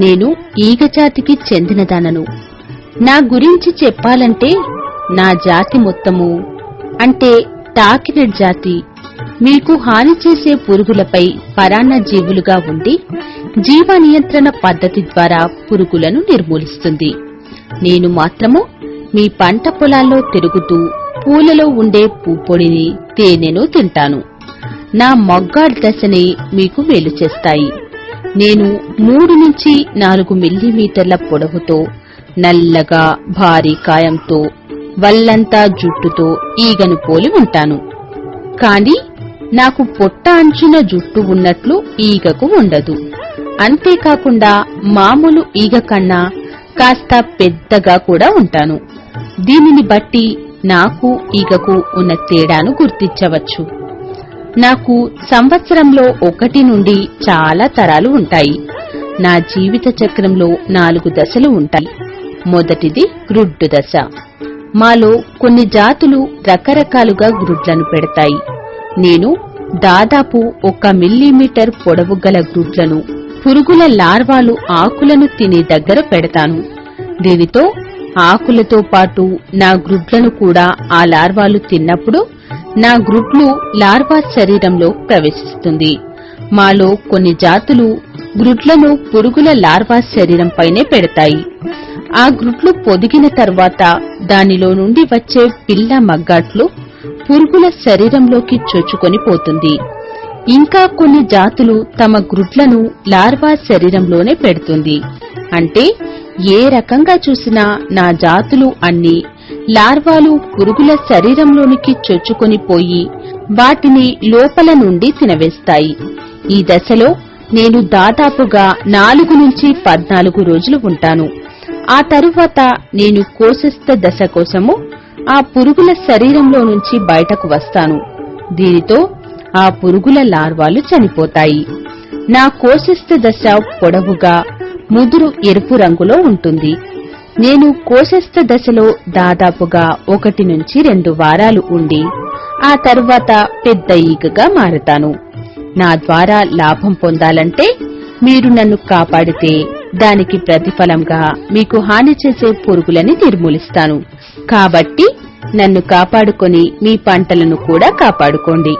నేను ఈగజాతికి చెందినదానను. నా గురించి చెప్పాలంటే నా జాతి మొత్తము అంటే టాకినెట్ జాతి మీకు హాని చేసే పురుగులపై పరాన్న జీవులుగా ఉండి జీవ నియంత్రణ పద్ధతి ద్వారా పురుగులను నిర్మూలిస్తుంది. నేను మాత్రము మీ పంట పొలాల్లో తిరుగుతూ పూలలో ఉండే పూపొడిని, తేనెను తింటాను. నా మొగ్గాడ్ దశని మీకు మేలు చేస్తాయి. నేను 3 నుంచి 4 మిల్లీమీటర్ల పొడవుతో, నల్లగా భారీ కాయంతో, వల్లంతా జుట్టుతో ఈగను పోలి ఉంటాను. కాని నాకు పొట్ట అంచున జుట్టు ఉన్నట్లు ఈగకు ఉండదు. అంతేకాకుండా మామూలు ఈగ కన్నా కాస్త పెద్దగా కూడా ఉంటాను. దీనిని బట్టి నాకు ఈగకు ఉన్న తేడాను గుర్తించవచ్చు. నాకు సంవత్సరంలో 1 నుండి చాలా తరాలు ఉంటాయి. నా జీవిత చక్రంలో 4 దశలు ఉంటాయి. మొదటిది గ్రుడ్డు దశ. మాలో కొన్ని జాతులు రకరకాలుగా గ్రుడ్లను పెడతాయి. నేను దాదాపు 1 మిల్లీమీటర్ పొడవు గల గ్రుడ్లను పురుగుల లార్వాలు ఆకులను తినే దగ్గర పెడతాను. దీనితో ఆకులతో పాటు నా గ్రుడ్లను కూడా ఆ లార్వాలు తిన్నప్పుడు నా గ్రుడ్లు లార్వా శరీరంలో ప్రవేశిస్తుంది. మాలో కొన్ని జాతులు గ్రుడ్లను పురుగుల లార్వా శరీరంపైనే పెడతాయి. ఆ గ్రుడ్లు పొదిగిన తర్వాత దానిలో నుండి వచ్చే పిల్ల మగ్గాట్లు పురుగుల శరీరంలోకి చొచ్చుకొని పోతుంది. ఇంకా కొన్ని జాతులు తమ గ్రుడ్లను లార్వా శరీరంలోనే పెడుతుంది. అంటే ఏ రకంగా చూసినా నా జాతులు అన్నీ లార్వాలు పురుగుల శరీరంలోనికి చొచ్చుకొని పోయి వాటిని లోపల నుండి తినవేస్తాయి. ఈ దశలో నేను దాదాపుగా 4 నుంచి 14 రోజులు ఉంటాను. ఆ తరువాత నేను కోశస్థ దశ కోసము ఆ పురుగుల శరీరంలో నుంచి బయటకు వస్తాను. దీనితో ఆ పురుగుల లార్వాలు చనిపోతాయి. నా కోశస్థ దశ పొడవుగా ముదురు ఎరుపు రంగులో ఉంటుంది. నేను కోశస్థ దశలో దాదాపుగా 1 నుంచి 2 వారాలు ఉండి ఆ తరువాత పెద్ద ఈగగా మారతాను. నా ద్వారా లాభం పొందాలంటే మీరు నన్ను కాపాడితే దానికి ప్రతిఫలంగా మీకు హాని చేసే పురుగులని నిర్మూలిస్తాను. కాబట్టి నన్ను కాపాడుకొని మీ పంటలను కూడా కాపాడుకోండి.